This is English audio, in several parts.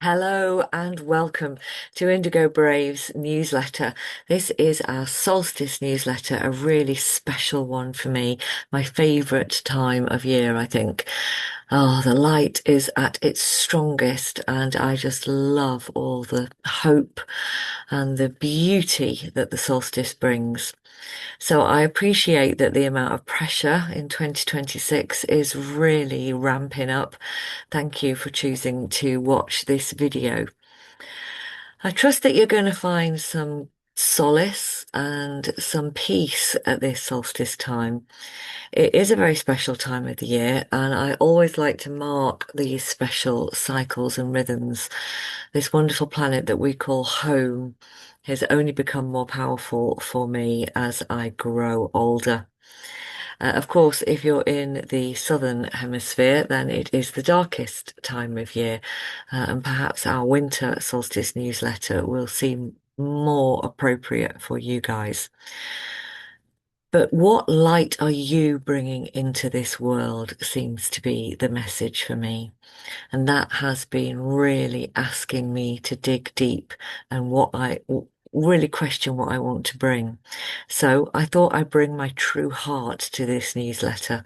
Hello and welcome to Indigo Brave's newsletter. This is our Solstice newsletter, a really special one for me, my favourite time of year, I think. Oh, the light is at its strongest, and I just love all the hope and the beauty that the solstice brings. So I appreciate that the amount of pressure in 2026 is really ramping up. Thank you for choosing to watch this video. I trust that you're going to find some solace and some peace at this solstice time. It is a very special time of the year, and I always like to mark these special cycles and rhythms. This wonderful planet that we call home has only become more powerful for me as I grow older. Of course, if you're in the southern hemisphere, then it is the darkest time of year, and perhaps our winter solstice newsletter will seem more appropriate for you guys. But what light are you bringing into this world seems to be the message for me. And that has been really asking me to dig deep and really question what I want to bring. So I thought I'd bring my true heart to this newsletter.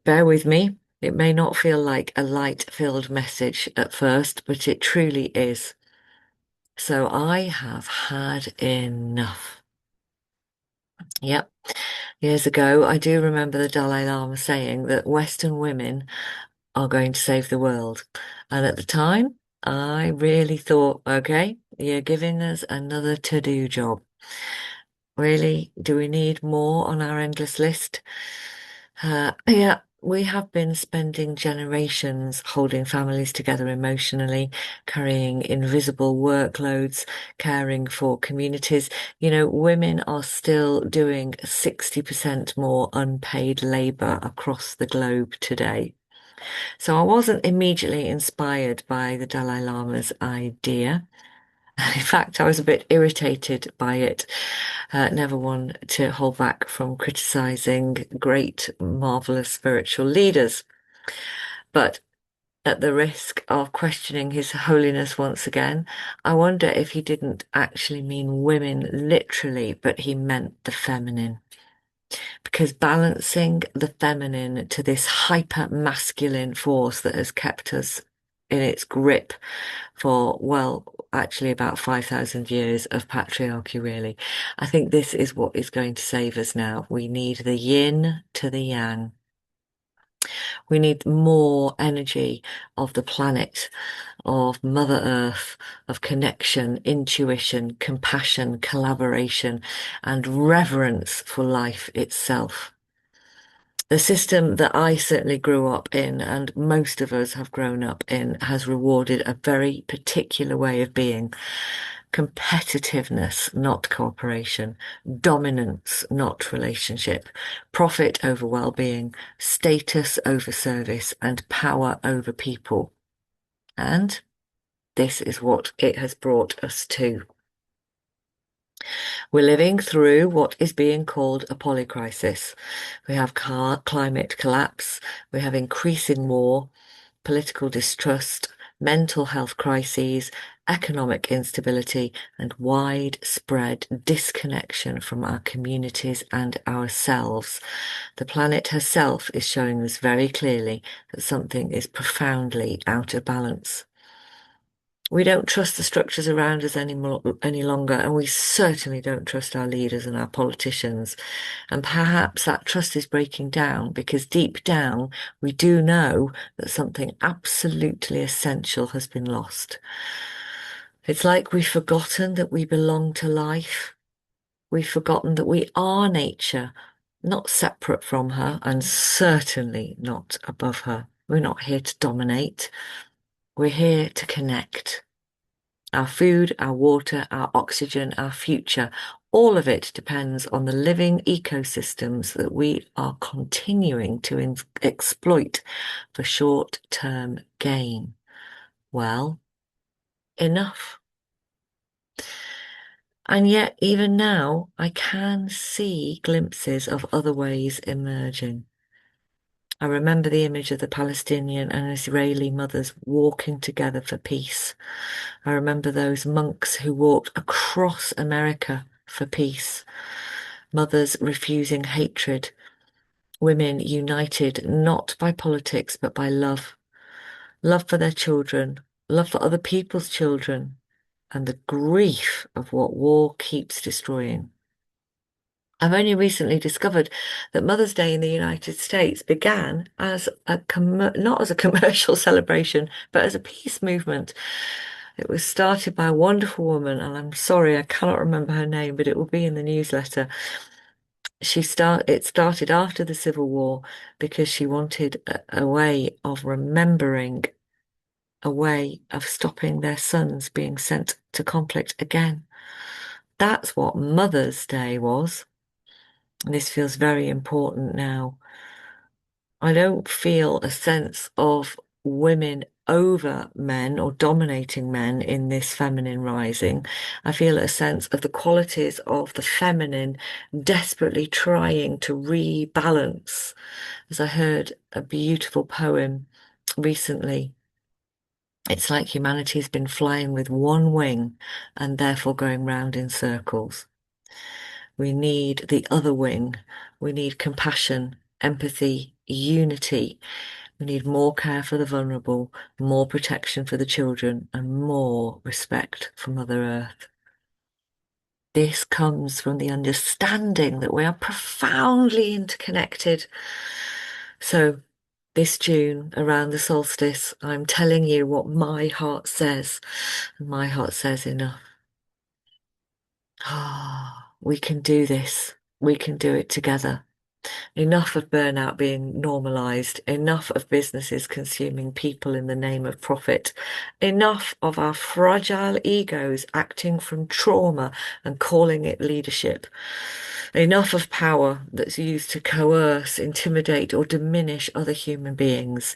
Bear with me. It may not feel like a light-filled message at first, but it truly is. So I have had enough. Yep. Years ago, I do remember the Dalai Lama saying that Western women are going to save the world. And at the time, I really thought, okay, you're giving us another to-do job. Really, do we need more on our endless list? Yeah, we have been spending generations holding families together emotionally, carrying invisible workloads, caring for communities. You know, women are still doing 60% more unpaid labor across the globe today. So I wasn't immediately inspired by the Dalai Lama's idea. In fact, I was a bit irritated by it. Never one to hold back from criticizing great, marvelous spiritual leaders. But at the risk of questioning His Holiness once again, I wonder if he didn't actually mean women literally, but he meant the feminine. Because balancing the feminine to this hyper masculine force that has kept us in its grip for, well, actually about 5,000 years of patriarchy, really. I think this is what is going to save us now. We need the yin to the yang. We need more energy of the planet, of Mother Earth, of connection, intuition, compassion, collaboration, and reverence for life itself. The system that I certainly grew up in, and most of us have grown up in, has rewarded a very particular way of being. Competitiveness, not cooperation. Dominance, not relationship. Profit over well-being. Status over service. And power over people. And this is what it has brought us to. We're living through what is being called a polycrisis. We have climate collapse, we have increasing war, political distrust, mental health crises, economic instability, and widespread disconnection from our communities and ourselves. The planet herself is showing us very clearly that something is profoundly out of balance. We don't trust the structures around us any longer, and we certainly don't trust our leaders and our politicians. And perhaps that trust is breaking down because deep down we do know that something absolutely essential has been lost. It's like we've forgotten that we belong to life. We've forgotten that we are nature, not separate from her, and certainly not above her. We're not here to dominate. We're here to connect. Our food, our water, our oxygen, our future, all of it depends on the living ecosystems that we are continuing to exploit for short-term gain. Well, enough. And yet, even now, I can see glimpses of other ways emerging. I remember the image of the Palestinian and Israeli mothers walking together for peace. I remember those monks who walked across America for peace. Mothers refusing hatred. Women united not by politics but by love. Love for their children, love for other people's children, and the grief of what war keeps destroying. I've only recently discovered that Mother's Day in the United States began as not as a commercial celebration, but as a peace movement. It was started by a wonderful woman, and I'm sorry I cannot remember her name, but it will be in the newsletter. It started after the Civil War because she wanted a way of remembering, a way of stopping their sons being sent to conflict again. That's what Mother's Day was. This feels very important now. I don't feel a sense of women over men or dominating men in this feminine rising. I feel a sense of the qualities of the feminine desperately trying to rebalance. As I heard a beautiful poem recently, it's like humanity's been flying with one wing and therefore going round in circles. We need the other wing. We need compassion, empathy, unity. We need more care for the vulnerable, more protection for the children, and more respect for Mother Earth. This comes from the understanding that we are profoundly interconnected. So, this June, around the solstice, I'm telling you what my heart says. And my heart says enough. Ah, we can do this. We can do it together. Enough of burnout being normalized, enough of businesses consuming people in the name of profit, enough of our fragile egos acting from trauma and calling it leadership, enough of power that's used to coerce, intimidate, or diminish other human beings.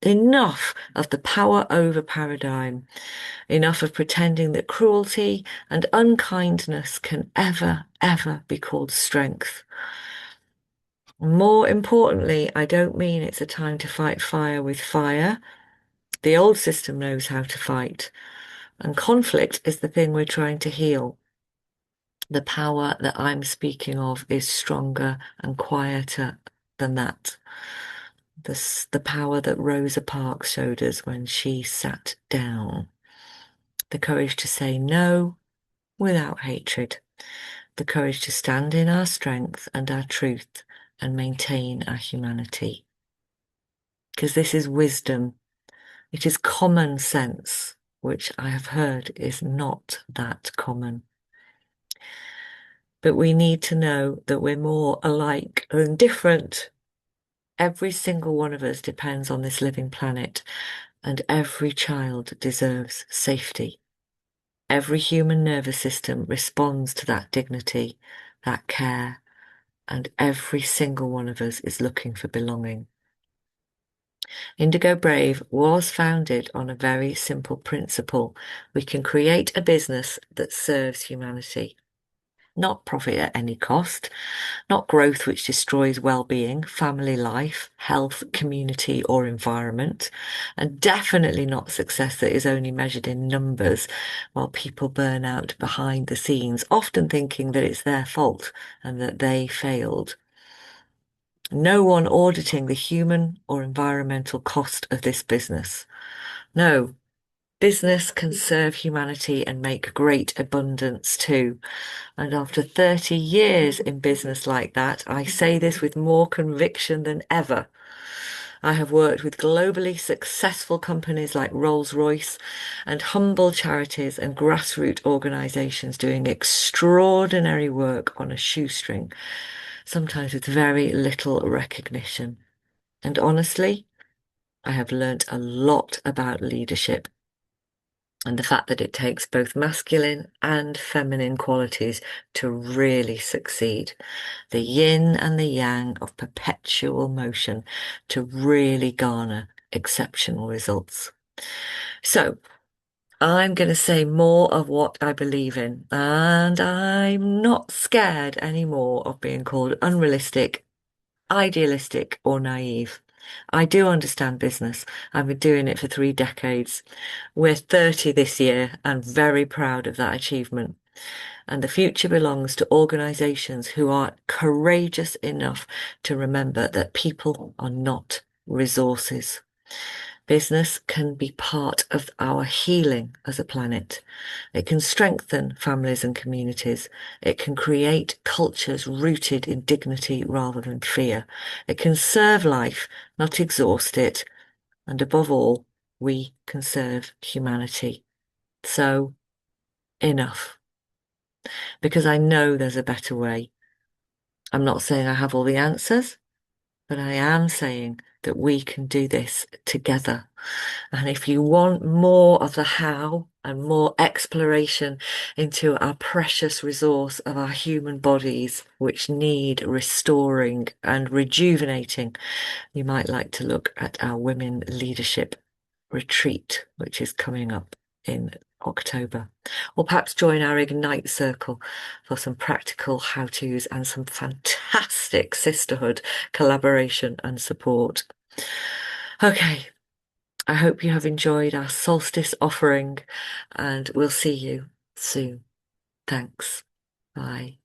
Enough of the power over paradigm, enough of pretending that cruelty and unkindness can ever be called strength. More importantly, I don't mean it's a time to fight fire with fire. The old system knows how to fight, and conflict is the thing we're trying to heal. The power that I'm speaking of is stronger and quieter than that. The power that Rosa Parks showed us when she sat down. The courage to say no without hatred. The courage to stand in our strength and our truth and maintain our humanity. Because this is wisdom. It is common sense, which I have heard is not that common. But we need to know that we're more alike than different. Every single one of us depends on this living planet, and every child deserves safety. Every human nervous system responds to that dignity, that care, and every single one of us is looking for belonging. Indigo Brave was founded on a very simple principle. We can create a business that serves humanity. Not profit at any cost, not growth which destroys well-being, family life, health, community, or environment, and definitely not success that is only measured in numbers while people burn out behind the scenes, often thinking that it's their fault and that they failed. No one auditing the human or environmental cost of this business. No, business can serve humanity and make great abundance too. And after 30 years in business like that, I say this with more conviction than ever. I have worked with globally successful companies like Rolls-Royce and humble charities and grassroots organizations doing extraordinary work on a shoestring, sometimes with very little recognition. And honestly, I have learnt a lot about leadership and the fact that it takes both masculine and feminine qualities to really succeed. The yin and the yang of perpetual motion to really garner exceptional results. So, I'm going to say more of what I believe in, and I'm not scared anymore of being called unrealistic, idealistic, or naive. I do understand business. I've been doing it for 3 decades. We're 30 this year and very proud of that achievement. And the future belongs to organisations who are courageous enough to remember that people are not resources. Business can be part of our healing as a planet. It can strengthen families and communities. It can create cultures rooted in dignity rather than fear. It can serve life, not exhaust it. And above all, we can serve humanity. So, enough. Because I know there's a better way. I'm not saying I have all the answers, but I am saying that we can do this together. And if you want more of the how and more exploration into our precious resource of our human bodies, which need restoring and rejuvenating, you might like to look at our Women Leadership Retreat, which is coming up in October. Or perhaps join our Ignite Circle for some practical how-tos and some fantastic sisterhood collaboration and support. Okay, I hope you have enjoyed our solstice offering and we'll see you soon. Thanks. Bye.